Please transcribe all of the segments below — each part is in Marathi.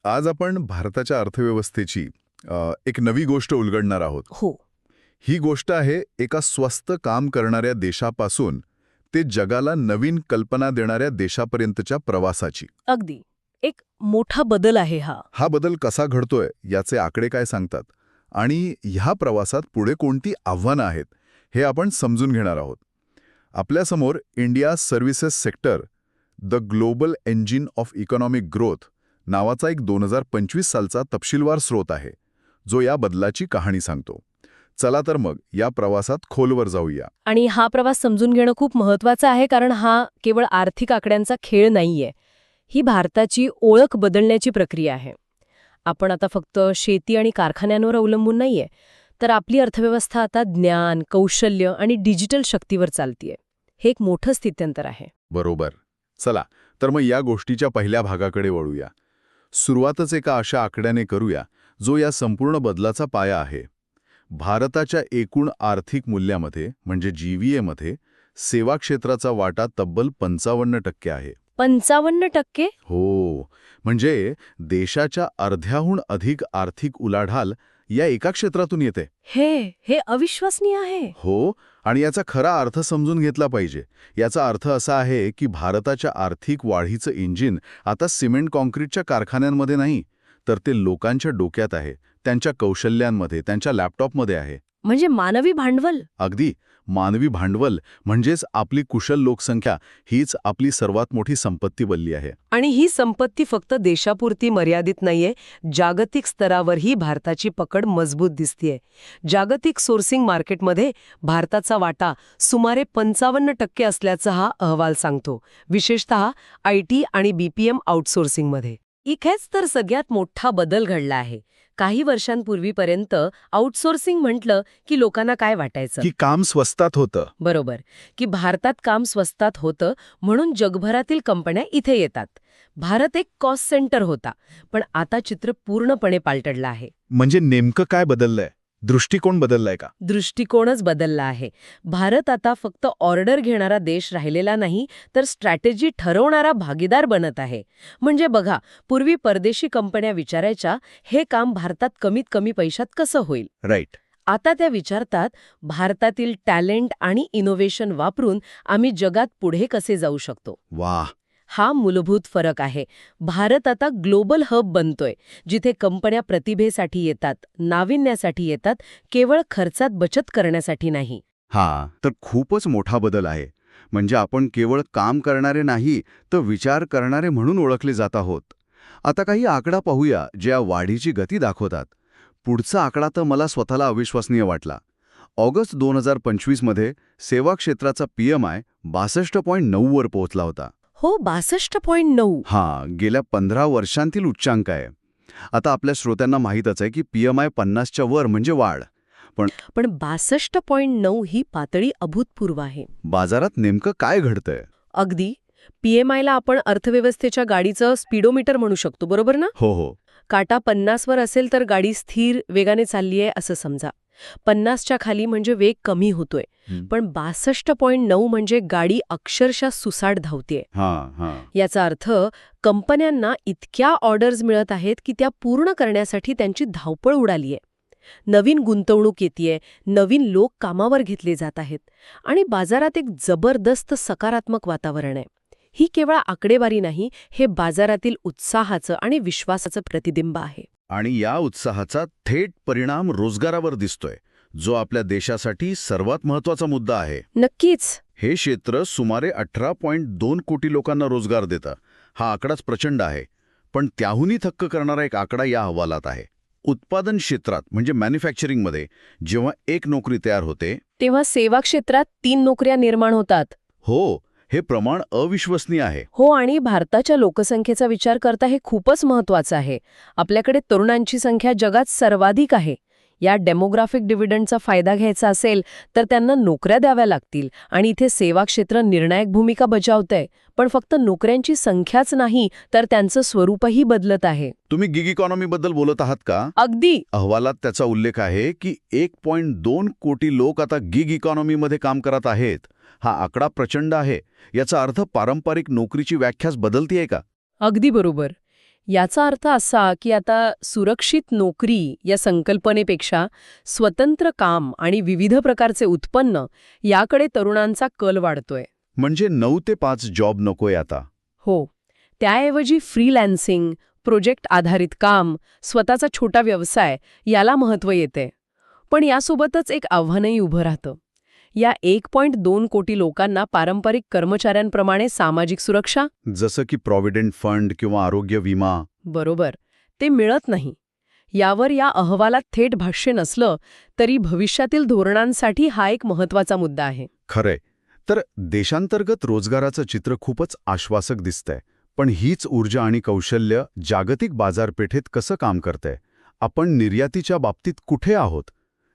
आज आपण भारताच्या अर्थव्यवस्थेची एक नवी गोष्ट उलगडणार आहोत. हो. ही गोष्ट आहे एका स्वस्त काम करणाऱ्या देशापासून ते जगाला नवीन कल्पना देणाऱ्या देशापर्यंतच्या प्रवासाची. अगदी. एक मोठा बदल आहे हा. हा बदल कसा घडतोय याचे आकडे काय सांगतात आणि ह्या प्रवासात पुढे कोणती आव्हानं आहेत हे आपण समजून घेणार आहोत. आपल्यासमोर India services sector the global engine of economic growth नावाचा एक 2025 सालचा तपशीलवार स्रोत आहे, जो या बदलाची कहाणी सांगतो. चला तर मग या प्रवासात खोलवर जाऊया. आणि हा प्रवास समजून घेणं खूप महत्वाचं आहे, कारण हा केवळ आर्थिक आकड्यांचा खेळ नाहीये. ही भारताची ओळख बदलण्याची प्रक्रिया आहे. आपण आता फक्त शेती आणि कारखान्यांवर अवलंबून नाहीये, तर आपली अर्थव्यवस्था आता ज्ञान, कौशल्य आणि डिजिटल शक्तीवर चालतीये. हे एक मोठं स्थित्यंतर आहे. बरोबर. चला तर मग या गोष्टीच्या पहिल्या भागाकडे वळूया. सुरुवातच एका अशा आकड्याने करूया जो या संपूर्ण बदलाचा पाया आहे. भारताच्या एकूण आर्थिक मूल्यामध्ये म्हणजे जीव्हीएमध्ये सेवा क्षेत्राचा वाटा तब्बल 55% आहे. 55%? हो, म्हणजे देशाच्या अर्ध्याहून अधिक आर्थिक उलाढाल या एका क्षेत्रातून येते. हे अविश्वसनीय आहे. हो, आणि याचा खरा अर्थ समजून घेतला पाहिजे. याचा अर्थ असा आहे की भारताच्या आर्थिक वाढीचं इंजिन आता सिमेंट कॉन्क्रीटच्या कारखान्यांमध्ये नाही, तर ते लोकांच्या डोक्यात आहे, त्यांच्या कौशल्यांमध्ये, त्यांच्या लॅपटॉपमध्ये आहे. म्हणजे मानवी भांडवल. अगदी. मानवी भांडवल म्हणजेच आपली कुशल लोकसंख्या हीच आपली सर्वात मोठी संपत्ती बनली आहे. आणि ही संपत्ती फक्त देशापुरती मर्यादित नाहीये, जागतिक स्तरावरही भारताची पकड मजबूत दिसतेय. जागतिक सोर्सिंग मार्केटमध्ये भारताचा वाटा सुमारे 55% असल्याचा हा अहवाल सांगतो, विशेषतः IT आणि BPM आउटसोर्सिंगमध्ये. इथेच तर सगळ्यात मोठा बदल घडला आहे. काही वर्षांपूर्वीपर्यंत आउटसोर्सिंग म्हटलं की लोकांना काय वाटायचं? की काम स्वस्तात होतं. बरोबर, की भारतात काम स्वस्तात होतं म्हणून जगभरातील कंपन्या इथे येतात. भारत एक कॉस्ट सेंटर होता. पण आता चित्र पूर्णपणे पालटलं आहे. म्हणजे नेमकं काय बदललंय? दृष्टिकोन बदललाय का? दृष्टिकोनच बदलला आहे. भारत आता फक्त ऑर्डर घेणारा देश राहिलेला नाही, तर स्ट्रॅटेजी ठरवणारा भागीदार बनत आहे. म्हणजे बघा, पूर्वी परदेशी कंपन्या विचारायच्या, हे काम भारतात कमीत कमी पैशात कसं होईल? राईट. आता त्या विचारतात, भारतातील टॅलेंट आणि इनोव्हेशन वापरून आम्ही जगात पुढे कसे जाऊ शकतो? वाह! हा मूलभूत फरक आहे. भारत आता ग्लोबल हब बनतोय, जिथे कंपन्या प्रतिभेसाठी येतात, नाविन्यासाठी येतात, केवळ खर्चात बचत करण्यासाठी नाही. हा तर खूपच मोठा बदल आहे. म्हणजे आपण केवळ काम करणारे नाही, तर विचार करणारे म्हणून ओळखले जात आहोत. आता काही आकडा पाहूया जे या वाढीची गती दाखवतात. पुढचा आकडा तर मला स्वतःला अविश्वसनीय वाटला. ऑगस्ट 2025 मध्ये सेवा क्षेत्राचा PMI 62.9 वर पोहोचला होता. हो, 62.9. गेल्या 15 वर्षांतील उच्चांक आहे. आता आपल्या श्रोत्यांना माहीतच आहे की PMI 50च्या वर म्हणजे वाढ. पण 62.9 ही पातळी अभूतपूर्व आहे. बाजारात नेमकं काय घडतंय? अगदी. PMIला आपण अर्थव्यवस्थेच्या गाडीचं स्पीडोमीटर म्हणू शकतो, बरोबर ना? हो. काटा 50 वर असेल तर गाडी स्थिर वेगाने चालली आहे असं समजा. 50च्या खाली म्हणजे वेग कमी होतोय. पण 62.9 म्हणजे गाडी अक्षरशः सुसाट धावतेय. याचा अर्थ कंपन्यांना इतक्या ऑर्डर्स मिळत आहेत की त्या पूर्ण करण्यासाठी त्यांची धावपळ उडालीये. नवीन गुंतवणूक येतेय, नवीन लोक कामावर घेतले जात आहेत आणि बाजारात एक जबरदस्त सकारात्मक वातावरण आहे. ही केवळ आकडेवारी नाही, हे बाजारातील उत्साहाचं आणि विश्वासाचं प्रतिबिंब आहे. आणि या उत्साहाचा थेट परिणाम रोजगारावर दिसतोय, जो आपल्या देशासाठी सर्वात महत्वाचा मुद्दा आहे. नक्कीच. हे क्षेत्र सुमारे 18.2 कोटी लोकांना रोजगार देतं. हा आकडाच प्रचंड आहे. पण त्याहूनही थक्क करणारा एक आकडा या अहवालात आहे. उत्पादन क्षेत्रात म्हणजे मॅन्युफॅक्चरिंगमध्ये जेव्हा एक नोकरी तयार होते, तेव्हा सेवा क्षेत्रात 3 नोकऱ्या निर्माण होतात. हो, हे प्रमाण अविश्वसनीय आहे. हो, आणि भारताच्या लोकसंख्येचा विचार करता हे खूपच महत्वाचं आहे. आपल्याकडे तरुणांची संख्या जगात सर्वाधिक आहे. या डेमोग्राफिक डिव्हिडंडचा फायदा घ्यायचा असेल तर त्यांना नोकऱ्या द्याव्या लागतील आणि इथे सेवा क्षेत्र निर्णायक भूमिका बजावतंय. पण फक्त नोकऱ्यांची संख्याच नाही, तर त्यांचं स्वरूपही बदलत आहे. तुम्ही गिग इकॉनॉमीबद्दल बोलत आहात का? अगदी. अहवालात त्याचा उल्लेख आहे की 1.2 कोटी लोक आता गिग इकॉनॉमीमध्ये काम करत आहेत. हा आकडा प्रचंड आहे. याचा अर्थ पारंपरिक नोकरीची व्याख्याच बदलतीये का? अगदी बरोबर. याचा अर्थ असा की आता सुरक्षित नोकरी या संकल्पनेपेक्षा स्वतंत्र काम आणि विविध प्रकारचे उत्पन्न याकडे तरुणांचा कल वाढतोय. म्हणजे 9 ते 5 जॉब नकोय आता. हो, त्याऐवजी फ्रीलॅन्सिंग, प्रोजेक्ट आधारित काम, स्वतःचा छोटा व्यवसाय याला महत्त्व येते. पण यासोबतच एक आव्हानही उभं राहतं. या 1.2 कोटी लोकांना पारंपरिक कर्मचाऱ्यांप्रमाणे सामाजिक सुरक्षा, जसं की प्रॉव्हिडंट फंड किंवा आरोग्य विमा. बरोबर, ते मिळत नाही. यावर या अहवालात थेट भाष्य नसलं तरी भविष्यातील धोरणांसाठी हा एक महत्त्वाचा मुद्दा आहे. खरंय. तर देशांतर्गत रोजगाराचं चित्र खूपच आश्वासक दिसतंय. पण हीच ऊर्जा आणि कौशल्य जागतिक बाजारपेठेत कसं काम करतंय? आपण निर्यातीच्या बाबतीत कुठे आहोत?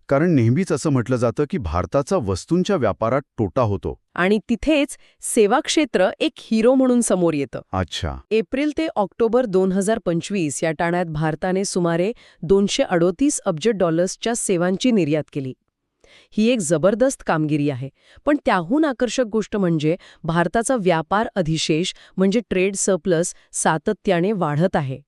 कारण नेहमीच असं म्हटलं जातं की भारताचा वस्तूंच्या व्यापारात तोटा होतो. आणि तिथेच सेवा क्षेत्र एक हिरो म्हणून समोर येतं. अच्छा. एप्रिल ते ऑक्टोबर 2025 या टाण्यात भारताने सुमारे $238 अब्ज च्या सेवांची निर्यात केली. ही एक जबरदस्त कामगिरी आहे. पण त्याहून आकर्षक गोष्ट म्हणजे भारताचा व्यापार अधिशेष म्हणजे ट्रेड सरप्लस सातत्याने वाढत आहे.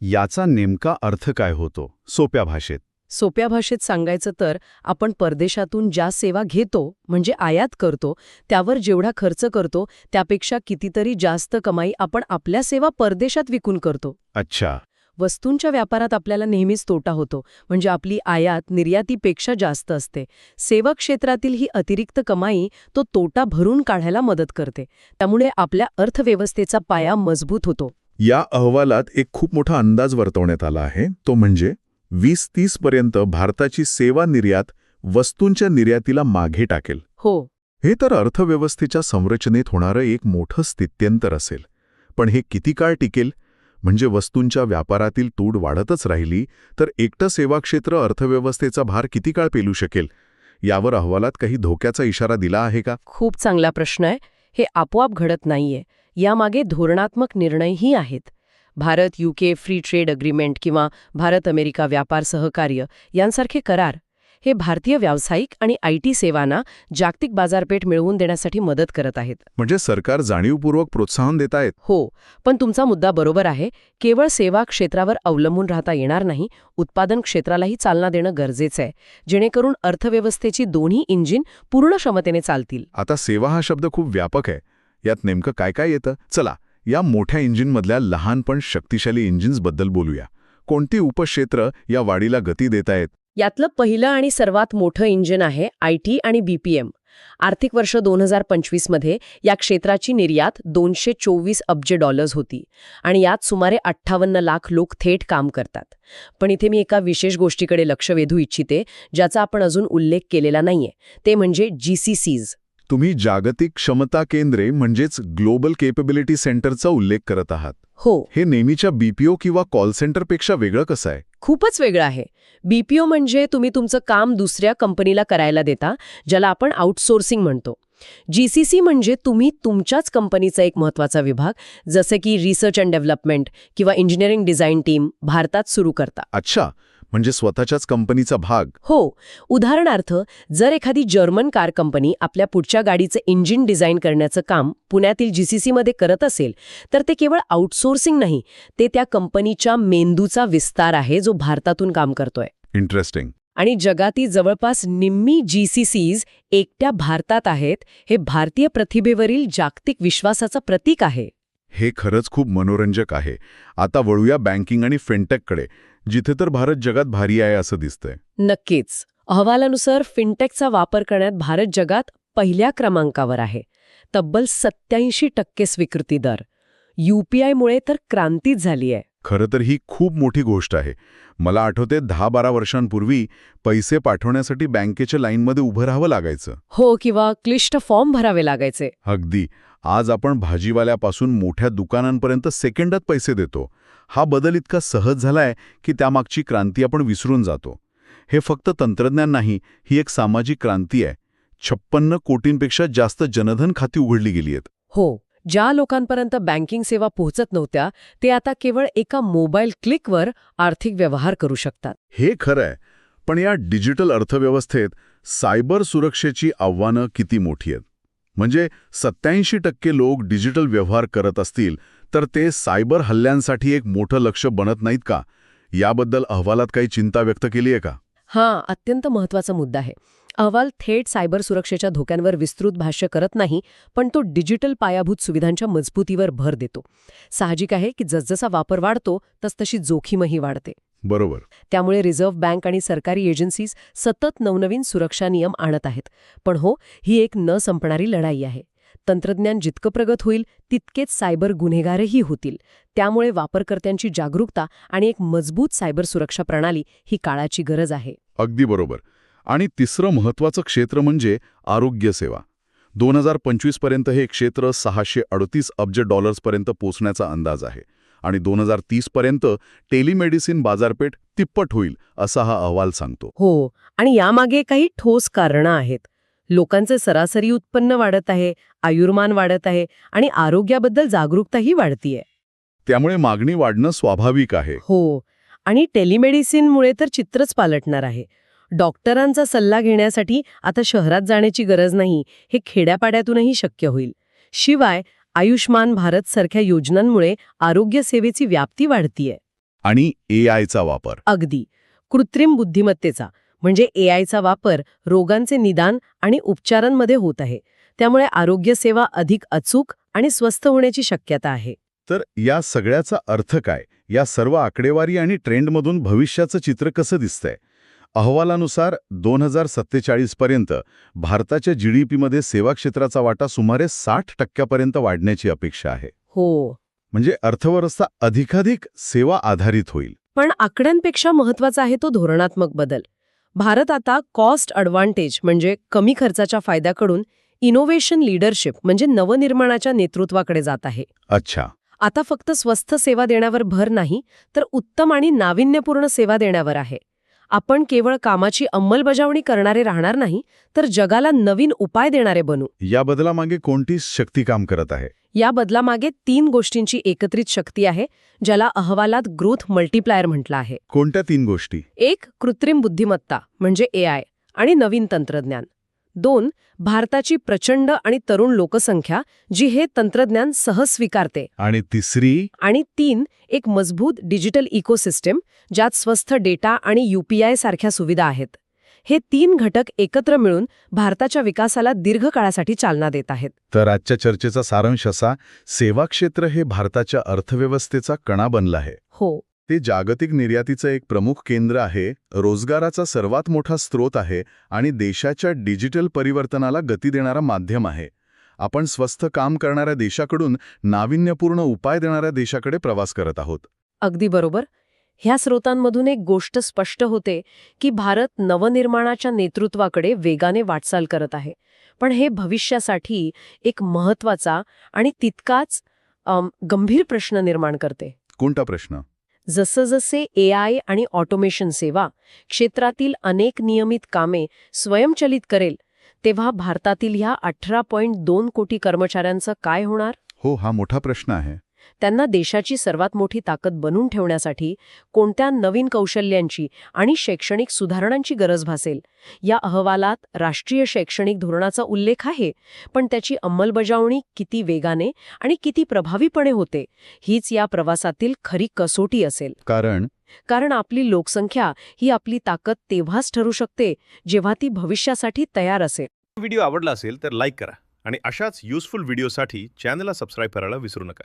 याचा नेमका अर्थ काय होतो सोप्या भाषेत? सोप्या भाषेत सांगायचं तर आपण परदेशातून ज्या सेवा घेतो म्हणजे आयात करतो त्यावर जेवढा खर्च करतो त्यापेक्षा कितीतरी जास्त कमाई आपण आपल्या सेवा परदेशात विकून करतो. अच्छा. वस्तूंच्या व्यापारात आपल्याला नेहमीच तोटा होतो, म्हणजे आपली आयात निर्यातीपेक्षा जास्त असते. सेवा क्षेत्रातील ही अतिरिक्त कमाई तो तोटा भरून काढायला मदत करते. त्यामुळे आपल्या अर्थव्यवस्थेचा पाया मजबूत होतो. या अहवालात एक खूप मोठा अंदाज वर्तवण्यात आला आहे, तो म्हणजे 2030 पर्यंत भारताची सेवा निर्यात वस्तूंच्या निर्यातीला मागे टाकेल. हो, हे तर अर्थव्यवस्थेच्या संरचनेत होणारं एक मोठं स्थित्यंतर असेल. पण हे किती काळ टिकेल? म्हणजे वस्तूंच्या व्यापारातील तूट वाढतच राहिली तर एकटं सेवा क्षेत्र अर्थव्यवस्थेचा भार किती काळ पेलू शकेल? यावर अहवालात काही धोक्याचा इशारा दिला आहे का? खूप चांगला प्रश्न आहे. हे आपोआप घडत नाहीये. यामागे धोरणात्मक निर्णयही आहेत. Bharat UK free trade agreement किंवा भारत अमेरिका व्यापार सहकार्य यांसारखे करार हे भारतीय व्यावसायिक आणि IT सेवांना जागतिक बाजारपेठ मिळवून देण्यासाठी मदत करत आहेत. म्हणजे सरकार जाणीवपूर्वक प्रोत्साहन देत आहेत. हो, पण तुमचा मुद्दा बरोबर आहे. केवळ सेवा क्षेत्रावर अवलंबून राहता येणार नाही, उत्पादन क्षेत्रालाही चालना देणं गरजेचं आहे, जेणेकरून अर्थव्यवस्थेची दोन्ही इंजिन पूर्ण क्षमतेने चालतील. आता सेवा हा शब्द खूप व्यापक आहे. यात नेमकं काय काय येतं? चला, या मोठ्या इंजिनमधल्या लहान पण शक्तिशाली इंजिन्सबद्दल बोलूया. कोणती उपक्षेत्र या वाढीला गती देत आहेत? यातलं पहिलं आणि सर्वात मोठं इंजिन आहे IT आणि BPM. आर्थिक वर्ष 2025 मध्ये या क्षेत्राची निर्यात $224 अब्ज होती आणि यात सुमारे 58 लाख लोक थेट काम करतात. पण इथे मी एका विशेष गोष्टीकडे लक्ष वेधू इच्छिते, ज्याचा आपण अजून उल्लेख केलेला नाहीये. ते म्हणजे GCCs. तुम्ही जागतिक क्षमता केंद्रे म्हणजेच ग्लोबल केपेबिलिटी सेंटरचा उल्लेख करत आहात. हो, हे नेहमीच्या BPO किंवा कॉल सेंटरपेक्षा वेगळं कसं आहे? खूपच वेगळं आहे. BPO म्हणजे तुम्ही तुमचं काम दुसऱ्या कंपनीला करायला देता, ज्याला आपण आउटसोर्सिंग म्हणतो. GCC म्हणजे तुम्ही तुमच्याच कंपनीचा एक महत्त्वाचा विभाग, जसे की रिसर्च अँड डेव्हलपमेंट किंवा इंजिनिअरिंग डिझाईन टीम भारतात सुरू करता. अच्छा, म्हणजे स्वतःच्याच कंपनीचा भाग. हो, उदाहरणार्थ जर एखादी जर्मन कार कंपनी आपल्या पुढच्या गाडीचं इंजिन डिझाईन करण्याचं काम पुण्यातील GCC मध्ये करत असेल तर ते केवळ आउटसोर्सिंग नाही, ते त्या कंपनीच्या मेंदूचा विस्तार आहे जो भारतातून काम करतोय. इंटरेस्टिंग. आणि जगातील जवळपास निम्मी GCCs एकट्या भारतात आहेत. हे भारतीय प्रतिभेवरील जागतिक विश्वासाचं प्रतीक आहे. हे खरंच खूप मनोरंजक आहे. आता वळूया बँकिंग आणि फिनटेककडे, जिथे तर भारत जगात भारी आहे असं दिसतंय. नक्कीच. अहवालानुसार फिनटेकचा वापर करण्यात भारत जगात पहिल्या क्रमांकावर आहे. तब्बल 87% स्वीकृती दर. UPI-मुळे तर क्रांतीच झाली आहे. खरं तर ही खूप मोठी गोष्ट आहे. मला आठवते 10-12 वर्षांपूर्वी पैसे पाठवण्यासाठी बँकेच्या लाईनमध्ये उभं राहावं लागायचं. हो, किंवा क्लिष्ट फॉर्म भरावे लागायचे. अगदी. आज आपण भाजीवाल्यापासून मोठ्या दुकानांपर्यंत सेकंदात पैसे देतो. हा बदल इतका सहज झालाय की त्यामागची क्रांती आपण विसरून जातो. हे फक्त तंत्रज्ञान नाही, ही एक सामाजिक क्रांती आहे. 56 कोटींपेक्षा जास्त जनधन खाती उघडली गेली आहेत. हो, ज्या लोकांपर्यंत बँकिंग सेवा पोहोचत नव्हत्या ते आता केवळ एका मोबाईल क्लिकवर आर्थिक व्यवहार करू शकतात. हे खरं आहे. पण या डिजिटल अर्थव्यवस्थेत सायबर सुरक्षेची आव्हानं किती मोठी आहेत? म्हणजे 87% लोक डिजिटल व्यवहार करत असतील तर ते सायबर हल्ल्यांसाठी एक मोठं लक्ष बनत नाहीत का? याबद्दल अहवालात काही चिंता व्यक्त केली आहे का? हां, अत्यंत महत्त्वाचा मुद्दा आहे. अहवाल थेट सायबर सुरक्षेच्या धोक्यांवर विस्तृत भाष्य करत नाही, पण तो डिजिटल पायाभूत सुविधांच्या मजबूतीवर भर देतो. साहजिक आहे की जसजसा वापर वाढतो तसतशी जोखीमही वाढते. बरोबर. त्यामुळे रिझर्व्ह बँक आणि सरकारी एजन्सीज सतत नवनवीन सुरक्षा नियम आणत आहेत. पण हो, ही एक न संपणारी लढाई आहे. तंत्रज्ञान जितकं प्रगत होईल तितकेच सायबर गुन्हेगारही होतील. त्यामुळे वापरकर्त्यांची जागरूकता आणि एक मजबूत सायबर सुरक्षा प्रणाली ही काळाची गरज आहे. अगदी बरोबर. आणि तिसरं महत्त्वाचं क्षेत्र म्हणजे आरोग्य सेवा. 2025 पर्यंत हे क्षेत्र $638 अब्ज पर्यंत पोचण्याचा अंदाज आहे. आणि 2030 पर्यंत टेलिमेडिसिन बाजारपेठ तिप्पट होईल असा हा अहवाल सांगतो. हो, आणि यामागे काही ठोस कारणं आहेत. लोकांचे सरासरी उत्पन्न वाढत आहे, आयुर्मान वाढत आहे आणि आरोग्याबद्दल जागरूकताही वाढतीये. त्यामुळे मागणी वाढणं स्वाभाविक आहे. हो, आणि टेलिमेडिसिनमुळे तर चित्रच पालटणार आहे. डॉक्टरांचा सल्ला घेण्यासाठी आता शहरात जाण्याची गरज नाही, हे खेड्यापाड्यातूनही शक्य होईल. शिवाय आयुष्मान भारत सारख्या योजनांमुळे आरोग्य सेवेची व्याप्ती वाढतीये. आणि AIचा वापर. अगदी. कृत्रिम बुद्धिमत्तेचा म्हणजे AIचा वापर रोगांचे निदान आणि उपचारांमध्ये होत आहे. त्यामुळे आरोग्य सेवा अधिक अचूक आणि स्वस्थ होण्याची शक्यता आहे. तर या सगळ्याचा अर्थ काय? या सर्व आकडेवारी आणि ट्रेंडमधून भविष्याचं चित्र कसं दिसतंय? अहवालानुसार 2047 पर्यंत भारताच्या GDPमध्ये सेवा क्षेत्राचा वाटा सुमारे 60% वाढण्याची अपेक्षा आहे. हो, म्हणजे अर्थव्यवस्था अधिकाधिक सेवा आधारित होईल. पण आकड्यांपेक्षा महत्वाचा आहे तो धोरणात्मक बदल. भारत आता कॉस्ट ॲडव्हान्टेज म्हणजे कमी खर्चाच्या फायद्याकडून इनोव्हेशन लीडरशिप म्हणजे नवनिर्माणाच्या नेतृत्वाकडे जात आहे. अच्छा. आता फक्त स्वस्थ सेवा देण्यावर भर नाही, तर उत्तम आणि नाविन्यपूर्ण सेवा देण्यावर आहे. आपण केवळ कामाची अंमलबजावणी करणारे राहणार नाही, तर जगाला नवीन उपाय देणारे बनू. या बदलामागे कोणती शक्ती काम करत आहे? या बदलामागे 3 गोष्टींची एकत्रित शक्ती आहे, ज्याला अहवालात ग्रोथ मल्टीप्लायर म्हटलं आहे. कोणत्या 3 गोष्टी? 1. कृत्रिम बुद्धिमत्ता म्हणजे AI आणि नवीन तंत्रज्ञान. 2. भारताची प्रचंड आणि तरुण लोकसंख्या जी हे तंत्रज्ञान सहज स्वीकारते. आणि तिसरी? आणि 3. एक मजबूत डिजिटल इकोसिस्टम ज्यात स्वस्थ डेटा आणि UPI सारख्या सुविधा आहेत. हे 3 घटक एकत्र मिळून भारताच्या विकासाला दीर्घकाळासाठी चालना देत आहेत. तर आजच्या चर्चेचा सारांश असा, सेवा क्षेत्र हे भारताच्या अर्थव्यवस्थेचा कणा बनला आहे. हो, ते जागतिक निर्यातीचं एक प्रमुख केंद्र आहे, रोजगाराचा सर्वात मोठा स्रोत आहे आणि देशाच्या डिजिटल परिवर्तनाला गती देणारा माध्यम आहे. आपण स्वस्थ काम करणाऱ्या देशाकडून नाविन्यपूर्ण उपाय देणाऱ्या देशाकडे प्रवास करत आहोत. अगदी बरोबर. ह्या स्रोतांमधून एक गोष्ट स्पष्ट होते की भारत नवनिर्माणाच्या नेतृत्वाकडे वेगाने वाटचाल करत आहे. पण हे भविष्यासाठी एक महत्त्वाचा आणि तितकाच गंभीर प्रश्न निर्माण करते. कोणता प्रश्न? जसजसे AI आणि ऑटोमेशन सेवा क्षेत्रातील अनेक नियमित कामे स्वयंचलित करेल, तेव्हा भारतातील ह्या 18.2 कोटी कर्मचाऱ्यांचं काय होणार? हो, हा मोठा प्रश्न आहे. त्यांना देशाची सर्वात मोठी ताकद बनवून ठेवण्यासाठी कोणत्या नवीन कौशल्यांची आणि शैक्षणिक सुधारणांची गरज भासेल? या अहवालात राष्ट्रीय शैक्षणिक धोरणाचा उल्लेख आहे, पण त्याची अंमलबजावणी किती वेगाने आणि किती प्रभावीपणे होते, हीच या प्रवासातील खरी कसोटी असेल. कारण आपली लोकसंख्या ही आपली ताकद तेव्हाच ठरू शकते जेव्हा ती भविष्यासाठी तयार असेल. व्हिडिओ आवडला असेल तर लाईक करा आणि अशाच युजफुल व्हिडिओसाठी चॅनलला सबस्क्राईब करायला विसरू नका.